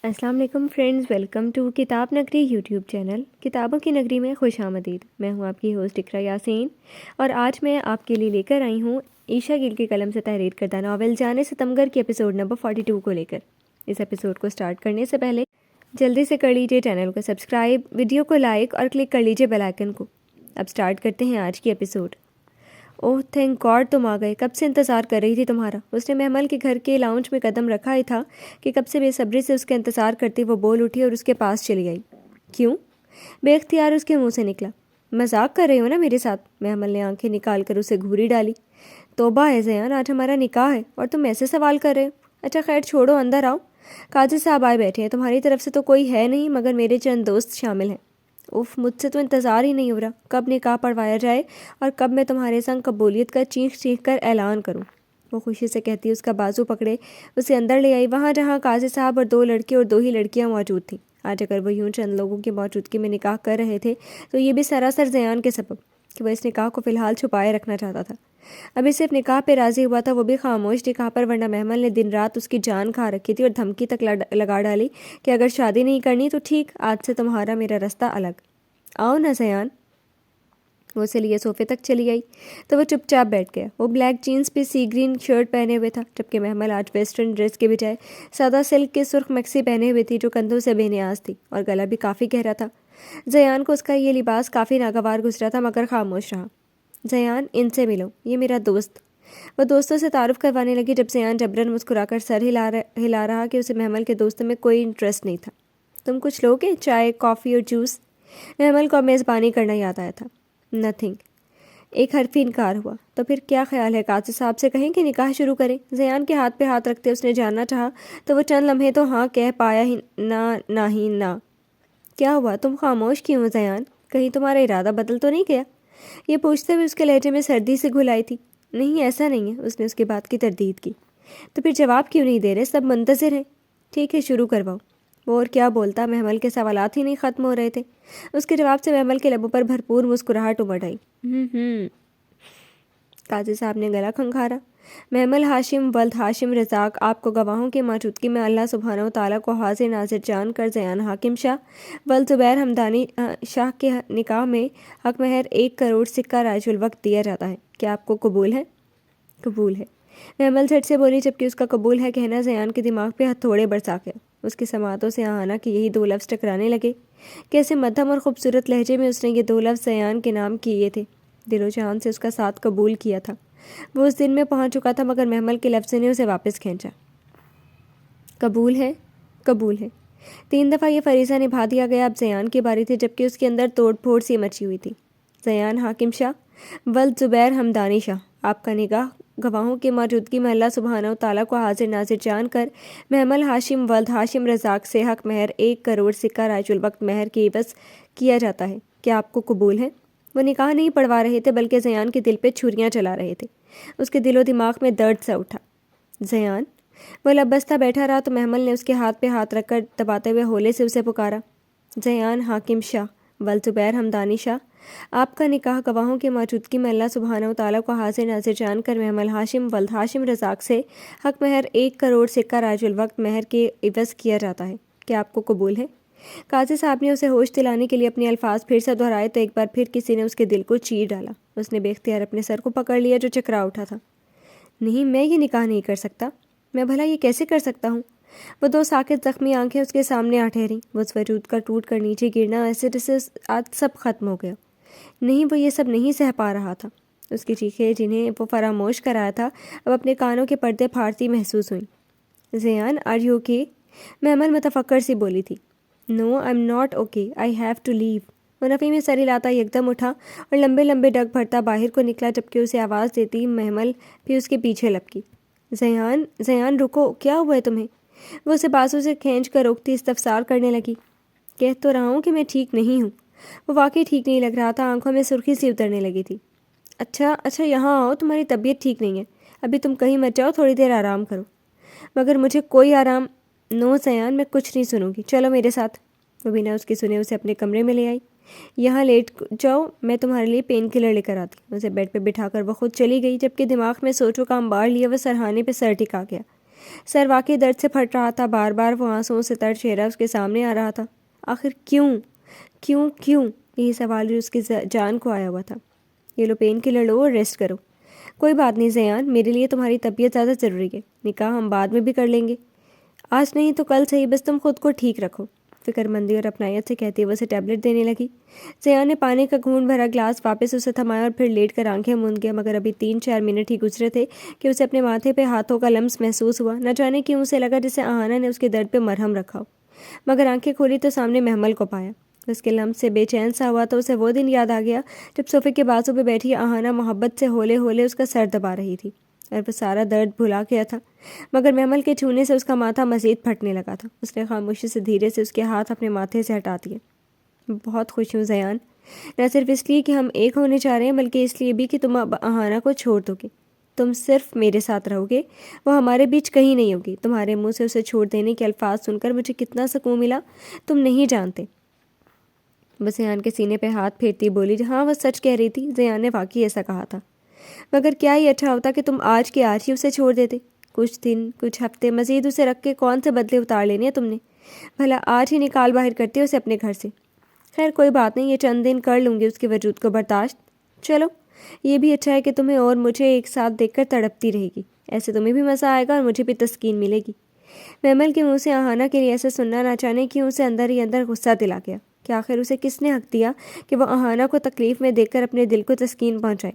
السلام علیکم friends, welcome to کتاب نگری یوٹیوب چینل کتابوں کی نگری میں خوش آمدید۔ میں ہوں آپ کی ہوسٹ اقرا یاسین، اور آج میں آپ کے لیے لے کر آئی ہوں عائشہ گل کے قلم سے تحریر کردہ ناول جانے ستمگر کے ایپیسوڈ نمبر 42 کو لے کر۔ اس ایپیسوڈ کو سٹارٹ کرنے سے پہلے جلدی سے کر لیجیے چینل کو سبسکرائب، ویڈیو کو لائک اور کلک کر لیجیے بیل آئکن کو۔ اب سٹارٹ کرتے ہیں آج کی ایپیسوڈ۔ اوہ تھینک گاڈ تم آ گئے، کب سے انتظار کر رہی تھی تمہارا۔ اس نے محمل کے گھر کے لاؤنج میں قدم رکھا ہی تھا کہ کب سے بے صبری سے اس کا انتظار کرتی وہ بول اٹھی اور اس کے پاس چلی آئی۔ کیوں؟ بے اختیار اس کے منہ سے نکلا۔ مذاق کر رہی ہو نا میرے ساتھ؟ محمل نے آنکھیں نکال کر اسے گھوری ڈالی۔ توبہ ہے زیان، آج ہمارا نکاح ہے اور تم ایسے سوال کر رہے ہو۔ اچھا خیر چھوڑو، اندر آؤ۔ قاضی صاحب آئے بیٹھے ہیں، تمہاری طرف سے تو کوئی ہے نہیں مگر میرے چند دوست شامل ہیں۔ اف، مجھ سے تو انتظار ہی نہیں ہو رہا، کب نکاح پڑھوایا جائے اور کب میں تمہارے سنگ قبولیت کا چیخ چیخ کر اعلان کروں۔ وہ خوشی سے کہتی اس کا بازو پکڑے اسے اندر لے آئی، وہاں جہاں قاضی صاحب اور 2 لڑکے اور 2 ہی لڑکیاں موجود تھیں۔ آج اگر وہ یوں چند لوگوں کی موجودگی میں نکاح کر رہے تھے تو یہ بھی سراسر زیان کے سبب کہ وہ اس نکاح کو فی الحال چھپائے رکھنا چاہتا تھا۔ ابھی صرف نکاح پہ راضی ہوا تھا، وہ بھی خاموش نکاح پر، ورنہ محمل نے دن رات اس کی جان کھا رکھی تھی اور دھمکی تک لگا ڈالی کہ اگر شادی نہیں کرنی تو ٹھیک، آج سے تمہارا میرا رستہ الگ۔ آؤ نا زیان۔ وہ اسے لیے صوفے تک چلی آئی تو وہ چپ چاپ بیٹھ گیا۔ وہ بلیک جینس پہ سی گرین شرٹ پہنے ہوئے تھا، جبکہ محمل آج ویسٹرن ڈریس کے بجائے سادہ سلک کے سرخ میکسی پہنے ہوئے تھی جو کندھوں سے بے نیاز تھی اور گلا بھی کافی گہرا تھا۔ زیان کو اس کا یہ لباس کافی ناگوار گزرا تھا مگر خاموش رہا۔ زیان، ان سے ملو، یہ میرا دوست۔ وہ دوستوں سے تعارف کروانے لگی جب زیان جبرن مسکرا کر سر ہلا رہا کہ اسے محمل کے دوستوں میں کوئی انٹرسٹ نہیں تھا۔ تم کچھ لوگے؟ چائے، کافی اور جوس؟ محمل کو میزبانی کرنا یاد آیا تھا۔ نتھنگ۔ ایک حرفی انکار ہوا۔ تو پھر کیا خیال ہے، قاضی صاحب سے کہیں کہ نکاح شروع کریں؟ زیان کے ہاتھ پہ ہاتھ رکھتے اس نے جاننا چاہا تو وہ چند لمحے تو ہاں کہہ پایا ہی نہ۔ کیا ہوا، تم خاموش کیوں ہو زیان؟ کہیں تمہارا ارادہ بدل تو نہیں گیا؟ یہ پوچھتے ہوئے اس کے لہجے میں سردی سے گھل آئی تھی۔ نہیں ایسا نہیں ہے، اس نے اس کی بات کی تردید کی۔ تو پھر جواب کیوں نہیں دے رہے؟ سب منتظر ہیں۔ ٹھیک ہے شروع کرواؤ۔ وہ اور کیا بولتا، محمل کے سوالات ہی نہیں ختم ہو رہے تھے۔ اس کے جواب سے محمل کے لبوں پر بھرپور مسکراہٹ امڑ آئی۔ قاضی صاحب نے گلا کھنکھارا۔ محمل ہاشم ولد ہاشم رزاق آپ کو گواہوں کی موجودگی میں اللہ سبحانہ و تعالیٰ کو حاضر ناظر جان کر زیان حاکم شاہ ولد زبیر ہمدانی شاہ کے نکاح میں حق مہر 1 کروڑ سکہ رائج الوقت دیا جاتا ہے۔ کیا آپ کو قبول ہے؟ قبول ہے، محمل جھٹ سے بولی، جبکہ اس کا قبول ہے کہنا زیان کے دماغ پہ ہتھوڑے برسا گیا۔ اس کی سماعتوں سے آہانا کہ یہی 2 لفظ ٹکرانے لگے۔ کیسے مدھم اور خوبصورت لہجے میں اس نے یہ 2 لفظ زیان کے نام کیے تھے۔ دل و جان سے اس کا ساتھ قبول کیا تھا۔ وہ اس دن میں پہنچ چکا تھا مگر محمل کے لفظ نے اسے واپس کھینچا۔ قبول ہے، قبول ہے۔ 3 دفعہ یہ فریضہ نبھا دیا گیا۔ اب زیان کی باری تھی، جبکہ اس کے اندر توڑ پھوڑ سی مچی ہوئی تھی۔ زیان حاکم شاہ ولد زبیر ہمدانی شاہ، آپ کا نکاح گواہوں کی موجودگی میں اللہ سبحانہ و تعالیٰ کو حاضر ناظر جان کر محمل ہاشم ولد ہاشم رزاق سے حق مہر 1 کروڑ سکہ رائج الوقت مہر کی عوض کیا جاتا ہے۔ کیا آپ کو قبول ہے؟ وہ نکاح نہیں پڑھوا رہے تھے بلکہ زیان کے دل پہ چھریاں چلا رہے تھے۔ اس کے دل و دماغ میں درد سا اٹھا۔ زیان۔ وہ لبستہ بیٹھا رہا تو محمل نے اس کے ہاتھ پہ ہاتھ رکھ کر دباتے ہوئے ہولے سے اسے پکارا۔ زیان حاکم شاہ ولد زبیر ہمدانی شاہ، آپ کا نکاح گواہوں کی موجودگی میں اللہ سبحانہ و تعالیٰ کو حاضر ناظر جان کر محمل ہاشم ولد ہاشم رزاق سے حق مہر 1 کروڑ سکہ رائج الوقت مہر کے عوض کیا جاتا ہے۔ کیا آپ کو قبول ہے؟ قاضی صاحب نے اسے ہوش دلانے کے لیے اپنے الفاظ پھر سے دہرائے تو ایک بار پھر کسی نے اس کے دل کو چیر ڈالا۔ اس نے بے اختیار اپنے سر کو پکڑ لیا جو چکرا اٹھا تھا۔ نہیں، میں یہ نکاح نہیں کر سکتا۔ میں بھلا یہ کیسے کر سکتا ہوں؟ وہ 2 ساکت زخمی آنکھیں اس کے سامنے آ ٹھہریں۔ وہ اس وجود کا ٹوٹ کر نیچے گرنا ایسے جیسے آج سب ختم ہو گیا۔ نہیں، وہ یہ سب نہیں سہ پا رہا تھا۔ اس کی چیخیں جنہیں وہ فراموش کرایا تھا اب اپنے کانوں کے پردے پھاڑتی محسوس ہوئیں۔ Zayan, are you okay? Mehmal متفکر سی بولی تھی۔ No I am not okay, I have to leave. وہ نفی میں سر ہلاتا یکدم اٹھا اور لمبے لمبے ڈگ بھرتا باہر کو نکلا، جبکہ اسے آواز دیتی محمل بھی اس کے پیچھے لپکی۔ زیان، زیان رکو، کیا ہوا ہے تمہیں؟ وہ اسے بازو سے کھینچ کر روکتی استفسار کرنے لگی۔ کہہ تو رہا ہوں کہ میں ٹھیک نہیں ہوں۔ وہ واقعی ٹھیک نہیں لگ رہا تھا، آنکھوں میں سرخی سی اترنے لگی تھی۔ اچھا یہاں آؤ، تمہاری طبیعت ٹھیک نہیں ہے، ابھی تم کہیں مت جاؤ، تھوڑی دیر آرام کرو۔ مگر مجھے کوئی آرام۔ نو زیان، میں کچھ نہیں سنوں گی، چلو میرے ساتھ۔ وہ بنا اس کی سنے اسے اپنے کمرے میں لے آئی۔ یہاں لیٹ جاؤ، میں تمہارے لیے پین کلر لے کر آتی ہوں۔ اسے بیڈ پہ بٹھا کر وہ خود چلی گئی، جبکہ دماغ میں سوچوں کا انبار لیے وہ سرہانے پہ سر ٹکا گیا۔ سر واقعی درد سے پھٹ رہا تھا، بار بار وہ آنسوؤں سے تر چہرہ اس کے سامنے آ رہا تھا۔ آخر کیوں کیوں کیوں؟ یہی سوال جو اس کی جان کو آیا ہوا تھا۔ یہ لو پین کلر لو اور ریسٹ کرو۔ کوئی بات نہیں زیان، میرے لیے تمہاری طبیعت زیادہ ضروری ہے، نکاح ہم بعد میں بھی کر لیں گے، آج نہیں تو کل صحیح، بس تم خود کو ٹھیک رکھو، فکر مندی اور اپنائیت سے کہتی ہوئے اسے ٹیبلٹ دینے لگی۔ زیان نے پانی کا گھونٹ بھرا گلاس واپس اسے تھمایا اور پھر لیٹ کر آنکھیں موند گیا، مگر ابھی 3-4 منٹ ہی گزرے تھے کہ اسے اپنے ماتھے پہ ہاتھوں کا لمس محسوس ہوا۔ نہ جانے کیوں اسے لگا جیسے آہانہ نے اس کے درد پہ مرہم رکھا ہو، مگر آنکھیں کھولی تو سامنے محمل کو پایا۔ اس کے لمس سے بے چین سا ہوا تو اسے وہ دن یاد آ گیا جب صوفے کے بازو پہ بیٹھی آہانہ محبت سے ہولے ہولے اس کا سر دبا رہی تھی اور وہ سارا درد بھلا گیا تھا، مگر محمل کے چھونے سے اس کا ماتھا مزید پھٹنے لگا تھا۔ اس نے خاموشی سے دھیرے سے اس کے ہاتھ اپنے ماتھے سے ہٹا دیے۔ بہت خوش ہوں زیان، نہ صرف اس لیے کہ ہم ایک ہونے جا رہے ہیں بلکہ اس لیے بھی کہ تم اب آہانہ کو چھوڑ دو گے، تم صرف میرے ساتھ رہو گے، وہ ہمارے بیچ کہیں نہیں ہوگی۔ تمہارے منہ سے اسے چھوڑ دینے کے الفاظ سن کر مجھے کتنا سکون ملا تم نہیں جانتے۔ وہ زیان کے سینے پہ ہاتھ پھیرتی بولی، ہاں وہ سچ کہہ رہی تھی، زیان نے واقعی ایسا کہا تھا، مگر کیا ہی اچھا ہوتا کہ تم آج کے آج ہی اسے چھوڑ دیتے۔ کچھ دن، کچھ ہفتے مزید اسے رکھ کے کون سے بدلے اتار لینے ہیں تم نے؟ بھلا آج ہی نکال باہر کرتے اسے اپنے گھر سے۔ خیر کوئی بات نہیں، یہ چند دن کر لوں گی اس کے وجود کو برداشت۔ چلو یہ بھی اچھا ہے کہ تمہیں اور مجھے ایک ساتھ دیکھ کر تڑپتی رہے گی، ایسے تمہیں بھی مزہ آئے گا اور مجھے بھی تسکین ملے گی۔ محمل کے منہ سے آہانہ کے لیے ایسا سننا نہ جانے کیوں اسے اندر ہی اندر غصہ دلا گیا کہ آخر اسے کس نے حق دیا کہ وہ آہانہ کو تکلیف میں دیکھ کر اپنے دل کو تسکین پہنچائے۔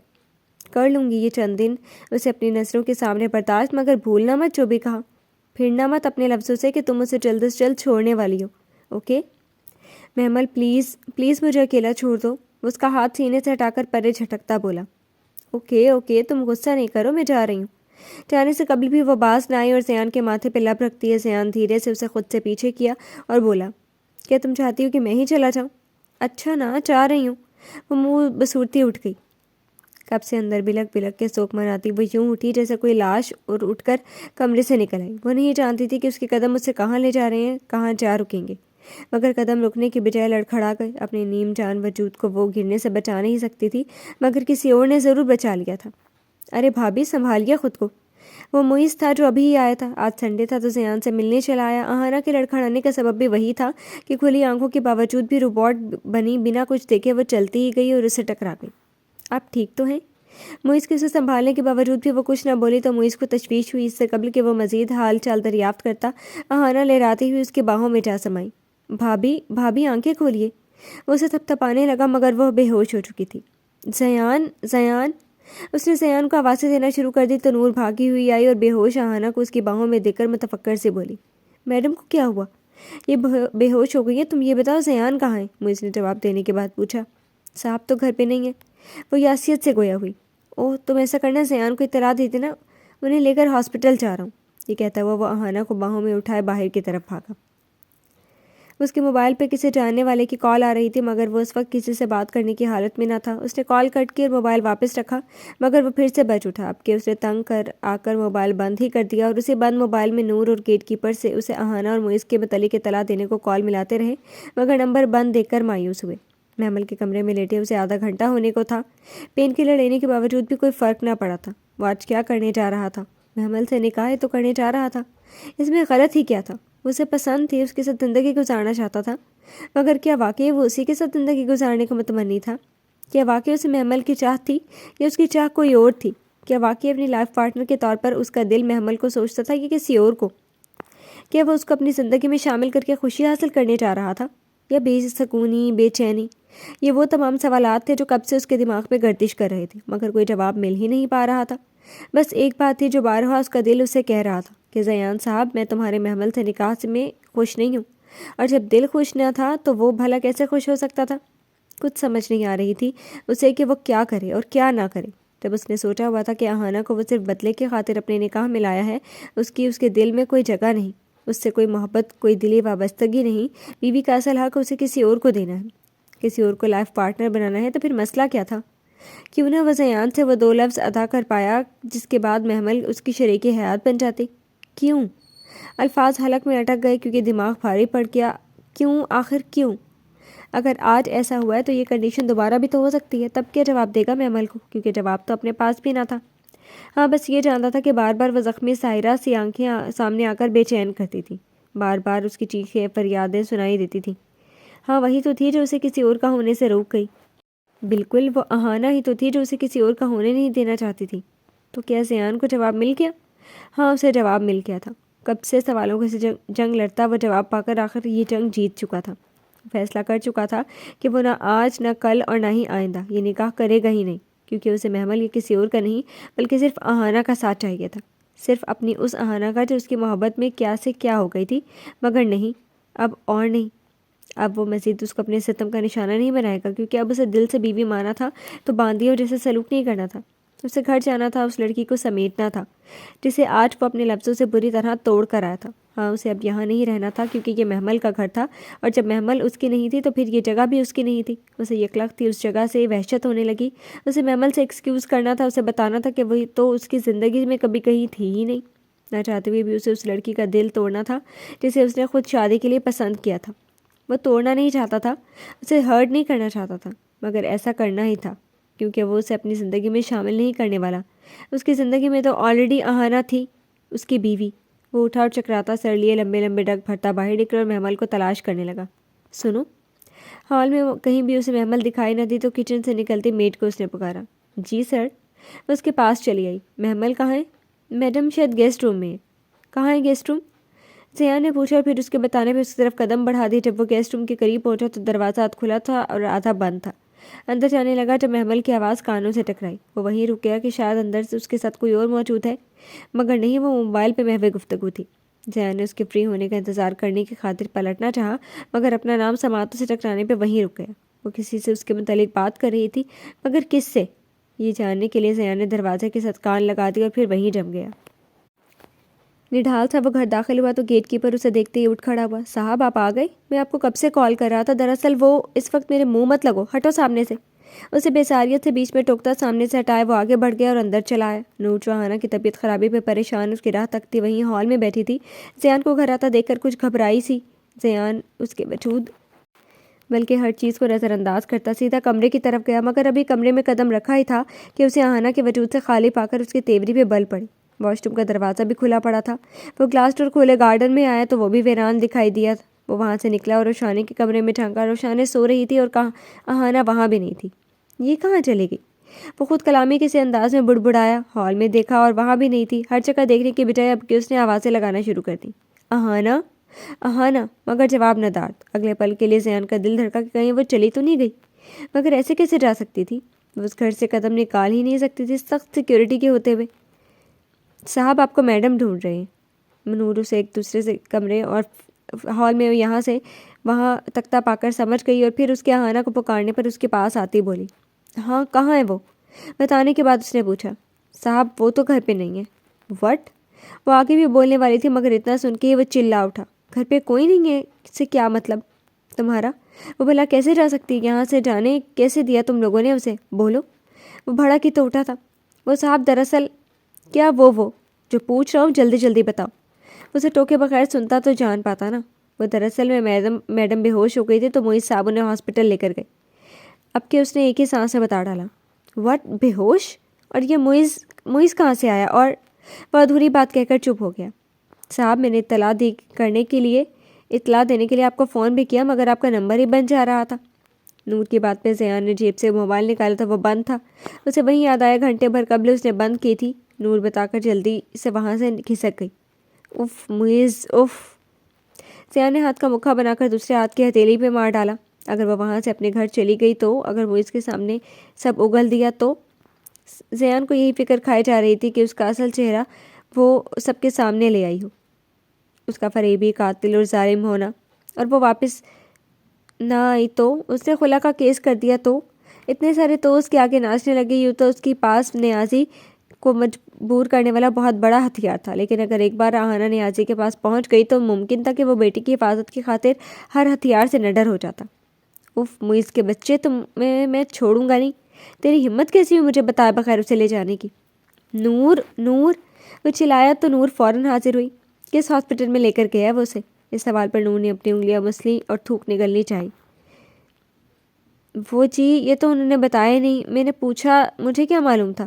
کر لوں گی یہ چند دن اسے اپنی نظروں کے سامنے برداشت، مگر بھولنا مت جو بھی کہا، پھرنا مت اپنے لفظوں سے کہ تم اسے جلد سے جلد چھوڑنے والی ہو، اوکے؟ محمل پلیز پلیز مجھے اکیلا چھوڑ دو، وہ اس کا ہاتھ سینے سے ہٹا کر پرے جھٹکتا بولا۔ اوکے اوکے، تم غصہ نہیں کرو، میں جا رہی ہوں۔ جانے سے قبل بھی وہ باز نہ آئی اور زیان کے ماتھے پہ لب رکھتی ہے زیان دھیرے سے اسے خود سے پیچھے کیا اور بولا، کیا تم چاہتی ہو کہ میں ہی چلا جاؤں؟ اچھا نا، جا رہی ہوں۔ وہ منہ بسورتی اٹھ گئی۔ کب سے اندر بلک بلک کے سوک مناتی وہ یوں اٹھی جیسے کوئی لاش، اور اٹھ کر کمرے سے نکل آئی۔ وہ نہیں جانتی تھی کہ اس کے قدم اسے کہاں لے جا رہے ہیں، کہاں جا رکیں گے، مگر قدم رکنے کی بجائے لڑکھڑا گئے۔ اپنے نیم جان وجود کو وہ گرنے سے بچا نہیں سکتی تھی، مگر کسی اور نے ضرور بچا لیا تھا۔ ارے بھابھی سنبھالیے خود کو۔ وہ معیز تھا جو ابھی ہی آیا تھا، آج سنڈے تھا تو زیان سے ملنے چلا آیا۔ آہانہ کے لڑکھڑانے کا سبب بھی وہی تھا کہ کھلی آنکھوں کے باوجود بھی روبوٹ بنی بنا کچھ دیکھے وہ چلتی ہی گئی اور اسے ٹکرا گئی۔ آپ ٹھیک تو ہیں؟ معیز کے اسے سنبھالنے کے باوجود بھی وہ کچھ نہ بولی تو معیز کو تشویش ہوئی۔ اس سے قبل کہ وہ مزید حال چال دریافت کرتا، آہانہ لہراتی ہوئی اس کے باہوں میں جا سمائی۔ بھابھی بھابھی آنکھیں کھولیے۔ وہ اسے تھپتھپانے لگا مگر وہ بے ہوش ہو چکی تھی۔ زیان زیان، اس نے زیان کو آوازیں دینا شروع کر دی تو نور بھاگی ہوئی آئی اور بے ہوش آہانہ کو اس کی باہوں میں دیکھ کر متفکر سے بولی، میڈم کو کیا ہوا؟ یہ بے ہوش ہو گئی ہے، تم یہ بتاؤ زیان کہاں ہے؟ معیز نے جواب دینے کے بعد پوچھا۔ صاحب تو گھر پہ نہیں ہے، وہ یاسیت سے گویا ہوئی۔ اوہ تم ایسا کرنا، زیان کو اطلاع دے دینا، انہیں لے کر ہاسپٹل جا رہا ہوں۔ یہ کہتا ہوا وہ آہانہ کو باہوں میں اٹھائے باہر کی طرف بھاگا۔ اس کے موبائل پہ کسی جاننے والے کی کال آ رہی تھی، مگر وہ اس وقت کسی سے بات کرنے کی حالت میں نہ تھا۔ اس نے کال کٹ کی اور موبائل واپس رکھا، مگر وہ پھر سے بج اٹھا۔ اب کہ اس نے تنگ کر آ کر موبائل بند ہی کر دیا اور اسی بند موبائل میں نور اور گیٹ کیپر سے اسے آہانہ اور معیز کے متعلق اطلاع دینے کو کال ملاتے رہے، مگر نمبر بند دیکھ کر مایوس ہوئے۔ محمل کے کمرے میں لیٹے اسے آدھا گھنٹہ ہونے کو تھا، پین کلر لینے کے باوجود بھی کوئی فرق نہ پڑا تھا۔ وہ آج کیا کرنے جا رہا تھا؟ محمل سے نکاح تو کرنے جا رہا تھا، اس میں غلط ہی کیا تھا؟ وہ اسے پسند تھی، اس کے ساتھ زندگی گزارنا چاہتا تھا، مگر کیا واقعی وہ اسی کے ساتھ زندگی گزارنے کا متمنی تھا؟ کیا واقعی اسے محمل کی چاہت تھی یا اس کی چاہ کوئی اور تھی؟ کیا واقعی اپنی لائف پارٹنر کے طور پر اس کا دل محمل کو سوچتا تھا کہ کسی اور کو؟ کیا وہ اس کو اپنی زندگی میں شامل کر کے خوشی حاصل کرنے جا رہا تھا یا بے سکونی، بے چینی؟ یہ وہ تمام سوالات تھے جو کب سے اس کے دماغ پہ گردش کر رہے تھے، مگر کوئی جواب مل ہی نہیں پا رہا تھا۔ بس ایک بات تھی جو بارہا اس کا دل اسے کہہ رہا تھا کہ زیان صاحب، میں تمہارے محمل سے نکاح میں خوش نہیں ہوں، اور جب دل خوش نہ تھا تو وہ بھلا کیسے خوش ہو سکتا تھا؟ کچھ سمجھ نہیں آ رہی تھی اسے کہ وہ کیا کرے اور کیا نہ کرے۔ جب اس نے سوچا ہوا تھا کہ آہانہ کو وہ صرف بدلے کی خاطر اپنے نکاح میں لایا ہے، اس کے دل میں کوئی جگہ نہیں، اس سے کوئی محبت، کوئی دلی وابستگی نہیں، بیوی کا اصل حق اسے کسی اور کو دینا ہے، کسی اور کو لائف پارٹنر بنانا ہے، تو پھر مسئلہ کیا تھا؟ کیوں نہ وہ زیان سے وہ 2 لفظ ادا کر پایا جس کے بعد محمل اس کی شریک حیات بن جاتی؟ کیوں؟ الفاظ حلق میں اٹک گئے کیونکہ دماغ بھاری پڑ گیا۔ کیوں؟ آخر کیوں؟ اگر آج ایسا ہوا ہے تو یہ کنڈیشن دوبارہ بھی تو ہو سکتی ہے۔ تب کیا جواب دے گا محمل کو؟ کیونکہ جواب تو اپنے پاس بھی نہ تھا۔ ہاں بس یہ جانتا تھا کہ بار بار وہ زخمی ساحرہ سی آنکھیں سامنے آ کر بے چین کرتی تھیں، بار بار اس کی چیخیں فریادیں سنائی دیتی تھیں۔ ہاں وہی تو تھی جو اسے کسی اور کا ہونے سے روک گئی۔ بالکل وہ اہانہ ہی تو تھی جو اسے کسی اور کا ہونے نہیں دینا چاہتی تھی۔ تو کیا زیان کو جواب مل گیا؟ ہاں اسے جواب مل گیا تھا۔ کب سے سوالوں سے جنگ لڑتا وہ جواب پا کر آخر یہ جنگ جیت چکا تھا، فیصلہ کر چکا تھا کہ وہ نہ آج نہ کل اور نہ ہی آئندہ یہ نکاح کرے گا ہی نہیں، کیونکہ اسے محمل یا کسی اور کا نہیں بلکہ صرف اہانہ کا ساتھ چاہیے تھا، صرف اپنی اس اہانہ کا جو اس کی محبت میں کیا سے کیا ہو گئی تھی، مگر نہیں، اب اور نہیں، اب وہ مزید اس کو اپنے ستم کا نشانہ نہیں بنائے گا، کیونکہ اب اسے دل سے بیوی مانا تھا تو باندیوں جیسے سلوک نہیں کرنا تھا، اسے گھر جانا تھا، اس لڑکی کو سمیٹنا تھا جسے آج وہ اپنے لفظوں سے بری طرح توڑ کر آیا تھا۔ ہاں اسے اب یہاں نہیں رہنا تھا، کیونکہ یہ محمل کا گھر تھا، اور جب محمل اس کی نہیں تھی تو پھر یہ جگہ بھی اس کی نہیں تھی۔ اسے یکلخت تھی اس جگہ سے وحشت ہونے لگی۔ اسے محمل سے ایکسکیوز کرنا تھا، اسے بتانا تھا کہ وہی تو اس کی زندگی میں کبھی کہیں تھی ہی نہیں۔ نہ چاہتے ہوئے بھی اسے اس لڑکی کا دل توڑنا تھا جسے اس نے خود شادی کے لیے پسند کیا تھا۔ وہ توڑنا نہیں چاہتا تھا، اسے ہرٹ نہیں کرنا چاہتا تھا، مگر ایسا کرنا ہی تھا، کیونکہ وہ اسے اپنی زندگی میں شامل نہیں کرنے والا۔ اس کی زندگی میں تو آلریڈی اہانہ تھی، اس کی بیوی۔ وہ اٹھا اور چکراتا سر لیے لمبے لمبے ڈگ بھرتا باہر نکلا اور محمل کو تلاش کرنے لگا۔ سنو، ہال میں کہیں بھی اسے محمل دکھائی نہ دی تو کچن سے نکلتی میڈ کو اس نے پکارا۔ جی سر۔ وہ اس کے پاس چلی آئی۔ محمل کہاں ہے؟ میڈم شاید گیسٹ روم میں ہے۔ کہاں ہے گیسٹ روم؟ زیان نے پوچھا، اور پھر اس کے بتانے پہ اس کی طرف قدم بڑھا دی۔ جب وہ گیسٹ روم کے قریب پہنچا تو دروازہ آدھا کھلا تھا اور آدھا بند تھا۔ اندر جانے لگا جب محمل کی آواز کانوں سے ٹکرائی۔ وہ وہیں رک گیا کہ شاید اندر سے اس کے ساتھ کوئی اور موجود ہے، مگر نہیں، وہ موبائل پہ محو گفتگو تھی۔ زیان نے اس کے فری ہونے کا انتظار کرنے کی خاطر پلٹنا چاہا، مگر اپنا نام سماعتوں سے ٹکرانے پہ وہیں رک گیا۔ وہ کسی سے اس کے متعلق بات کر رہی تھی، مگر کس سے، یہ جاننے کے لیے زیان نے دروازے کے ساتھ کان لگا دی اور پھر وہیں جم گیا۔ نڈھال تھا وہ گھر داخل ہوا تو گیٹ کیپر اسے دیکھتے ہی اٹھ کھڑا ہوا۔ صاحب آپ آ گئے؟ میں آپ کو کب سے کال کر رہا تھا، دراصل وہ اس وقت میرے منہ مت لگو، ہٹو سامنے سے۔ اسے بیساریت سے بیچ میں ٹوکتا سامنے سے ہٹائے وہ آگے بڑھ گیا اور اندر چلا آیا۔ نور جو اہانہ کی طبیعت خرابی پہ پریشان اس کی راہ تکتی وہیں ہال میں بیٹھی تھی، زیان کو گھر آتا دیکھ کر کچھ گھبرائی سی۔ زیان اس کے وجود بلکہ ہر چیز کو نظر انداز کرتا سیدھا کمرے کی طرف گیا، مگر ابھی کمرے میں قدم رکھا ہی تھا کہ اسے اہانہ کے وجود سے خالی پا کر اس کی تیوری پہ بل پڑی۔ واش روم کا دروازہ بھی کھلا پڑا تھا۔ وہ گلاس ڈور کھولے گارڈن میں آیا تو وہ بھی ویران دکھائی دیا۔ وہ وہاں سے نکلا اور روشانے کے کمرے میں جھانکا۔ روشانے سو رہی تھی اور اہانہ وہاں بھی نہیں تھی۔ یہ کہاں چلے گئی؟ وہ خود کلامی کسی انداز میں بڑبڑایا۔ ہال میں دیکھا اور وہاں بھی نہیں تھی۔ ہر جگہ دیکھنے کی بجائے اب کہ اس نے آوازیں لگانا شروع کر دی۔ اہانہ، اہانہ، مگر جواب نہ دارد۔ اگلے پل کے لیے زیان کا دل دھڑکا کہ کہیں وہ چلی تو نہیں گئی، مگر ایسے کیسے جا سکتی تھی؟ وہ اس گھر سے قدم نکال ہی نہیں سکتی تھی سخت سیکیورٹی کے ہوتے ہوئے۔ صاحب آپ کو میڈم ڈھونڈ رہے ہیں۔ نور اسے ایک دوسرے سے کمرے اور ہال میں یہاں سے وہاں تختہ پا کر سمجھ گئی اور پھر اس کے اہانہ کو پکارنے پر اس کے پاس آتی بولی۔ ہاں کہاں ہے وہ؟ بتانے کے بعد اس نے پوچھا۔ صاحب وہ تو گھر پہ نہیں ہے۔ وٹ؟ وہ آگے بھی بولنے والی تھی مگر اتنا سن کے ہی وہ چلا اٹھا۔ گھر پہ کوئی نہیں ہے سے کیا مطلب تمہارا؟ وہ بھلا کیسے جا سکتی ہے یہاں سے؟ جانے کیسے دیا تم لوگوں نے اسے؟ بولو۔ وہ بھڑک ہی تو اٹھا تھا۔ وہ صاحب دراصل کیا وہ جو پوچھ رہا ہوں جلدی جلدی بتاؤ۔ اسے ٹوکے بغیر سنتا تو جان پاتا نا۔ وہ دراصل میں میڈم بے ہوش ہو گئی تھی تو معیز صاحب انہیں ہاسپٹل لے کر گئے۔ اب کہ اس نے ایک ہی سانس میں بتا ڈالا۔ وٹ؟ بے ہوش؟ اور یہ معیز کہاں سے آیا؟ اور وہ ادھوری بات کہہ کر چپ ہو گیا۔ صاحب میں نے اطلاع دینے کے لیے آپ کو فون بھی کیا مگر آپ کا نمبر ہی بند جا رہا تھا۔ نور کی بات پہ زیان نے جیب سے موبائل نکالا تھا، وہ بند تھا۔ اسے وہیں یاد آیا گھنٹے بھر قبل اس نے بند کی تھی۔ نور بتا کر جلدی سے وہاں سے کھسک گئی۔ If Muizz if. زیان نے ہاتھ کا مکھا بنا کر دوسرے ہاتھ کی ہتھیلی پہ مار ڈالا۔ اگر وہ وہاں سے اپنے گھر چلی گئی تو، اگر معیز کے سامنے سب اگل دیا تو؟ زیان کو یہی فکر کھائی جا رہی تھی کہ اس کا اصل چہرہ وہ سب کے سامنے لے آئی ہو، اس کا فریبی، قاتل اور ظالم ہونا، اور وہ واپس نہ آئی تو؟ اس نے خلا کا کیس کر دیا تو؟ اتنے سارے تو اس کے آگے ناچنے لگے۔ یوں تو اس کی پاس نیازی کو مجبور کرنے والا بہت بڑا ہتھیار تھا، لیکن اگر ایک بار اہانہ نیازی کے پاس پہنچ گئی تو ممکن تھا کہ وہ بیٹی کی حفاظت کی خاطر ہر ہتھیار سے نڈر ہو جاتا۔ اف معیز کے بچے، تمہیں میں چھوڑوں گا نہیں۔ تیری ہمت کیسی ہوئی مجھے بتائے بغیر اسے لے جانے کی؟ نور، نور! وہ چلایا تو نور فوراً حاضر ہوئی۔ کس ہاسپٹل میں لے کر گیا وہ اسے؟ اس سوال پر نور نے اپنی انگلیاں مسلیں اور تھوک نگلنی چاہی۔ وہ جی یہ تو انہوں نے بتایا نہیں، میں نے پوچھا، مجھے کیا معلوم تھا؟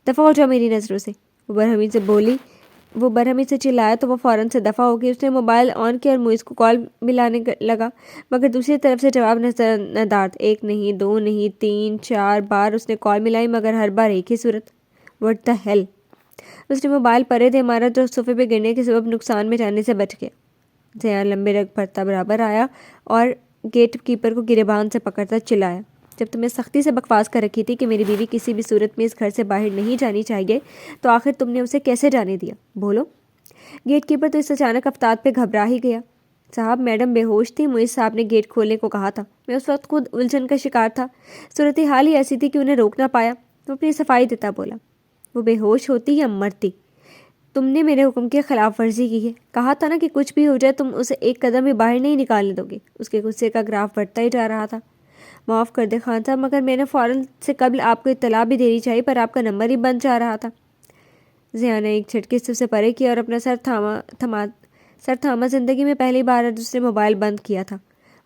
دفع ہو جاؤ میری نظروں سے، وہ برہمی سے چلایا تو وہ فوراً سے دفع ہو گئی۔ اس نے موبائل آن کیا اور موئز کو کال ملانے لگا، مگر دوسری طرف سے جواب نظر ندار تھا۔ 1 نہیں، 2 نہیں، 3 4 بار اس نے کال ملائی، مگر ہر بار ایک ہی صورت۔ What the hell! اس نے موبائل پرے دے مارا جو صوفے پہ گرنے کے سبب نقصان میں جانے سے بچ گیا۔ زیان لمبے رگ بھرتا برابر آیا اور گیٹ کیپر کو گریبان سے پکڑتا چلایا، جب تم نے سختی سے بکواس کر رکھی تھی کہ میری بیوی کسی بھی صورت میں اس گھر سے باہر نہیں جانی چاہیے، تو آخر تم نے اسے کیسے جانے دیا؟ بولو۔ گیٹ کیپر تو اس اچانک افتاد پہ گھبرا ہی گیا۔ صاحب، میڈم بے ہوش تھی، موئز صاحب نے گیٹ کھولنے کو کہا تھا۔ میں اس وقت خود الجھن کا شکار تھا، صورتحال ہی ایسی تھی کہ انہیں روک نہ پایا۔ وہ اپنی صفائی دیتا بولا، وہ بے ہوش ہوتی یا مرتی؟ تم نے میرے حکم کی خلاف ورزی کی ہے، کہا تھا نا کہ کچھ بھی ہو جائے تم اسے ایک قدم بھی باہر نہیں نکالنے دو گے۔ اس کے غصے کا گراف بڑھتا ہی جا رہا تھا۔ معاف کر دے خان صاحب، مگر میں نے فوراً سے قبل آپ کو اطلاع بھی دینی چاہیے، پر آپ کا نمبر ہی بند جا رہا تھا۔ زیان نے ایک جھٹکے سے اسے پرے کیا اور اپنا سر تھاما۔ زندگی میں پہلی بار اس نے موبائل بند کیا تھا،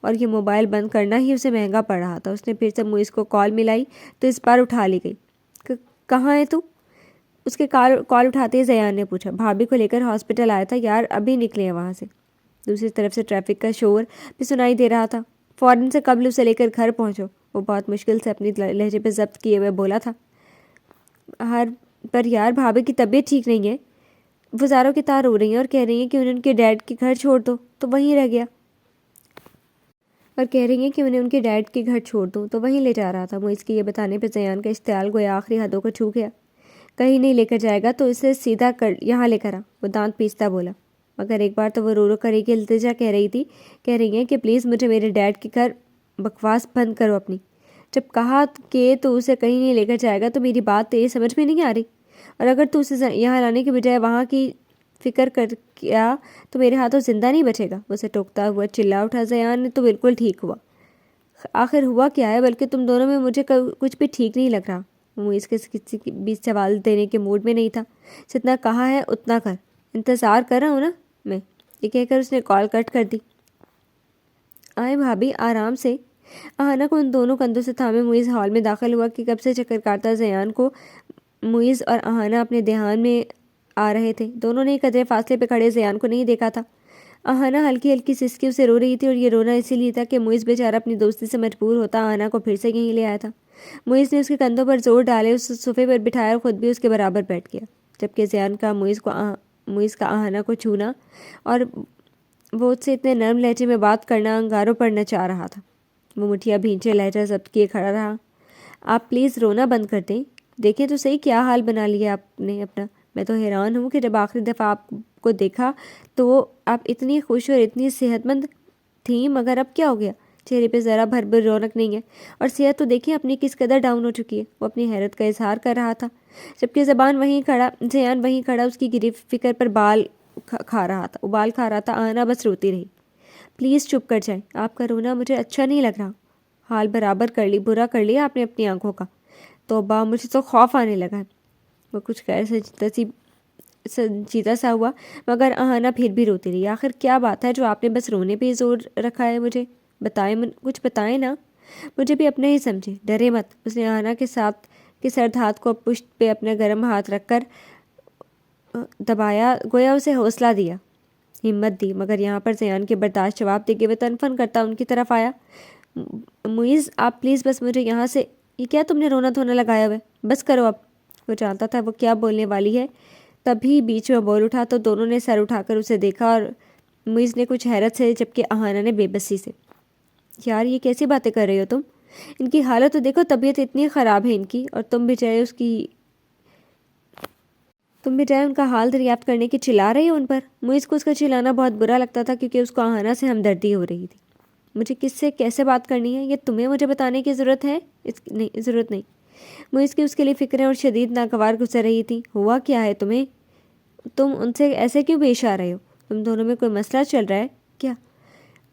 اور یہ موبائل بند کرنا ہی اسے مہنگا پڑ رہا تھا۔ اس نے پھر سے موئز کو کال ملائی تو اس بار اٹھا لی گئی۔ کہاں ہے تو؟ اس کے کال اٹھاتے ہی زیان نے پوچھا۔ بھابھی کو لے کر ہاسپٹل آیا تھا یار، ابھی نکلے ہیں وہاں سے۔ دوسری طرف سے ٹریفک کا شور بھی سنائی دے رہا تھا۔ فوراً سے قبل اسے لے کر گھر پہنچو، وہ بہت مشکل سے اپنی لہجے پہ ضبط کیے ہوئے بولا تھا۔ پر یار بھابھی کی طبیعت ٹھیک نہیں ہے، وہ زاروں کی طرح رو رہی ہیں اور کہہ رہی ہیں کہ انہیں ان کے ڈیڈ کے گھر چھوڑ دو تو وہیں رہ گیا، اور کہہ رہی ہیں کہ انہیں ان کے ڈیڈ کے گھر چھوڑ دو تو وہیں لے جا رہا تھا۔ موئز کے یہ بتانے پہ زیان کا اشتعال گویا آخری حدوں کو چھو گیا۔ کہیں نہیں لے کر جائے گا تو اسے سیدھا کر یہاں لے کر آ، وہ دانت پیستا بولا۔ مگر ایک بار تو وہ رو رو کر ایک التجا کہہ رہی ہیں کہ پلیز مجھے میرے ڈیڈ کے گھر، بکواس بند کرو اپنی۔ جب کہا کہ تو اسے کہیں نہیں لے کر جائے گا تو میری بات تیری سمجھ میں نہیں آ رہی؟ اور اگر تو اسے یہاں لانے کے بجائے وہاں کی فکر کر کیا تو میرے ہاتھوں زندہ نہیں بچے گا، اسے ٹوکتا ہوا چلا اٹھا زیان نے۔ تو بالکل ٹھیک ہوا۔ آخر ہوا کیا ہے؟ بلکہ تم دونوں میں مجھے کچھ بھی ٹھیک نہیں لگ رہا۔ موئز کے کسی بھی سوال دینے کے موڈ میں نہیں تھا۔ جتنا کہا ہے اتنا کر، انتظار کر رہا ہوں نا میں، یہ کہہ کر اس نے کال کٹ کر دی۔ آئے بھابھی، آرام سے۔ آہانہ کو ان دونوں کندھوں سے تھامے موئز ہال میں داخل ہوا کہ کب سے چکر کاٹتا زیان کو موئز اور آہانہ اپنے دھیان میں آ رہے تھے۔ دونوں نے قدرے فاصلے پہ کھڑے زیان کو نہیں دیکھا تھا۔ آہانہ ہلکی ہلکی سسکی اسے رو رہی تھی، اور یہ رونا اسی لیے تھا کہ موئز بیچارہ اپنی دوستی سے مجبور ہوتا آہانہ کو پھر سے یہیں لے آیا تھا۔ موئز نے اس کے کندھوں پر زور ڈالے اس صوفے پر بٹھایا اور خود بھی اس کے برابر بیٹھ گیا، جبکہ زیان کا موئز کا آہانہ کو چھونا اور وہ اس سے اتنے نرم لہجے میں بات کرنا انگاروں پڑنا چاہ رہا تھا۔ وہ مٹھیاں بھینچے لہجہ ضبط کیے کھڑا رہا۔ آپ پلیز رونا بند کر دیں، دیکھیں تو صحیح کیا حال بنا لیا آپ نے اپنا۔ میں تو حیران ہوں کہ جب آخری دفعہ آپ کو دیکھا تو آپ اتنی خوش اور اتنی صحت مند تھیں، مگر اب کیا ہو گیا؟ چہرے پہ ذرا بھر بھی رونق نہیں ہے، اور صحت تو دیکھیں اپنی کس قدر ڈاؤن ہو چکی ہے۔ وہ اپنی حیرت کا اظہار کر رہا تھا، جبکہ زیان وہیں کھڑا اس کی گری فکر پر ابال کھا رہا تھا۔ آنا بس روتی رہی۔ پلیز چپ کر جائیں، آپ کا رونا مجھے اچھا نہیں لگ رہا۔ حال برابر کر لی، برا کر لیا آپ نے اپنی آنکھوں کا۔ توبہ، مجھے تو خوف آنے لگا۔ وہ کچھ غیر سنجیدہ سا ہوا، مگر آہانہ پھر بھی روتی رہی۔ آخر کیا بات ہے جو آپ نے بس رونے پہ ہی زور رکھا ہے؟ مجھے بتائیں، کچھ بتائیں نا، مجھے بھی اپنا ہی سمجھے، ڈرے مت۔ اس نے آہانہ کے سرد ہاتھ کو پشت پہ اپنا گرم ہاتھ رکھ کر دبایا، گویا اسے حوصلہ دیا، ہمت دی۔ مگر یہاں پر زیان کے برداشت جواب دے کے وہ تنفن کرتا ان کی طرف آیا۔ موئز، آپ پلیز بس مجھے یہاں سے، یہ کیا تم نے رونا دھونا لگایا ہوا ہے؟ بس کرو اب۔ وہ جانتا تھا وہ کیا بولنے والی ہے، تبھی بیچ میں بول اٹھا تو دونوں نے سر اٹھا کر اسے دیکھا، اور موئز نے کچھ حیرت سے، جبکہ آہانہ نے بے بسی سے۔ یار یہ کیسی باتیں کر رہی ہو تم؟ ان کی حالت تو دیکھو، طبیعت اتنی خراب ہے ان کی، اور تم بجائے ان کا حال دریافت کرنے کی چلا رہی ہو ان پر۔ موئز کو اس کا چلانا بہت برا لگتا تھا، کیونکہ اس کو آہانہ سے ہمدردی ہو رہی تھی۔ مجھے کس سے کیسے بات کرنی ہے یہ تمہیں مجھے بتانے کی ضرورت نہیں۔ موئز کی اس کے لیے فکریں اور شدید ناگوار گزر رہی تھیں۔ ہوا کیا ہے تمہیں؟ تم ان سے ایسے کیوں پیش آ رہے ہو؟ تم دونوں میں کوئی مسئلہ چل رہا ہے کیا؟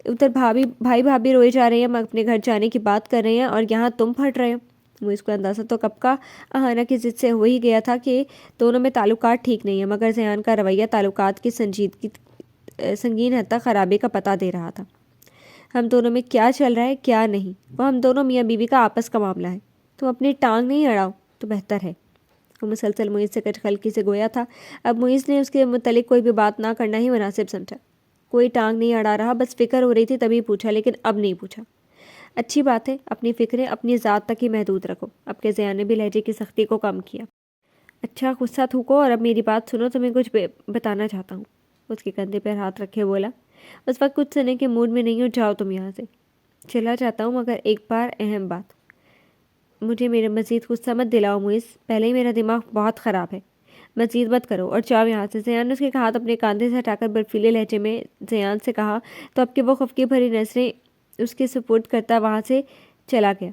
ادھر بھائی بھابھی روئے جا رہے ہیں، اپنے گھر جانے کی بات کر رہے ہیں، اور یہاں تم پھٹ رہے ہو۔ موئز کو اندازہ تو کب کا آہانہ کی ضد سے ہو ہی گیا تھا کہ دونوں میں تعلقات ٹھیک نہیں ہیں، مگر زیان کا رویہ تعلقات کی سنگین حد تک خرابی کا پتہ دے رہا تھا۔ ہم دونوں میں کیا چل رہا ہے کیا نہیں، وہ ہم دونوں میاں بیوی کا آپس کا معاملہ ہے۔ تم اپنی ٹانگ نہیں اڑاؤ تو بہتر ہے۔ وہ مسلسل معیز سے کچھ خلقی سے گویا تھا۔ اب معیز نے اس کے متعلق کوئی بھی بات نہ کرنا ہی مناسب سمجھا۔ کوئی ٹانگ نہیں اڑا رہا، بس فکر ہو رہی تھی تبھی پوچھا، لیکن اب نہیں پوچھا۔ اچھی بات ہے، اپنی فکریں اپنی ذات تک ہی محدود رکھو۔ اب کے زیان نے بھی لہجے کی سختی کو کم کیا۔ اچھا غصہ تھوکو اور اب میری بات سنو، تمہیں کچھ بتانا چاہتا ہوں۔ اس کے کندھے پر ہاتھ رکھے بولا، اس وقت کچھ سننے کے موڈ میں نہیں ہو، جاؤ تم یہاں سے۔ چلا جاتا ہوں، مگر ایک بار اہم بات۔ مجھے میرا مزید غصہ مت دلاؤ معیز، پہلے ہی میرا دماغ بہت خراب ہے۔ مزید مت کرو اور جاؤ یہاں سے۔ زیان نے اس کے ہاتھ اپنے کاندھے سے ہٹا کر برفیلے لہجے میں زیان سے کہا تو اب کہ وہ خفگی بھری نظریں اس کے سپرد کرتا وہاں سے چلا گیا۔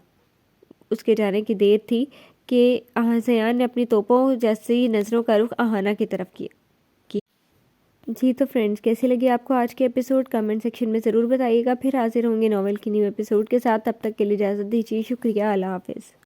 اس کے جانے کی دیر تھی کہ زیان نے اپنی توپوں جیسی نظروں کا رخ آہانہ کی طرف کیا۔ جی تو فرینڈز، کیسی لگی آپ کو آج کے ایپیسوڈ؟ کمنٹ سیکشن میں ضرور بتائیے گا۔ پھر حاضر ہوں گے ناول کی نیو ایپیسوڈ کے ساتھ، تب تک کے لیے اجازت دیجیے۔ شکریہ، اللہ حافظ۔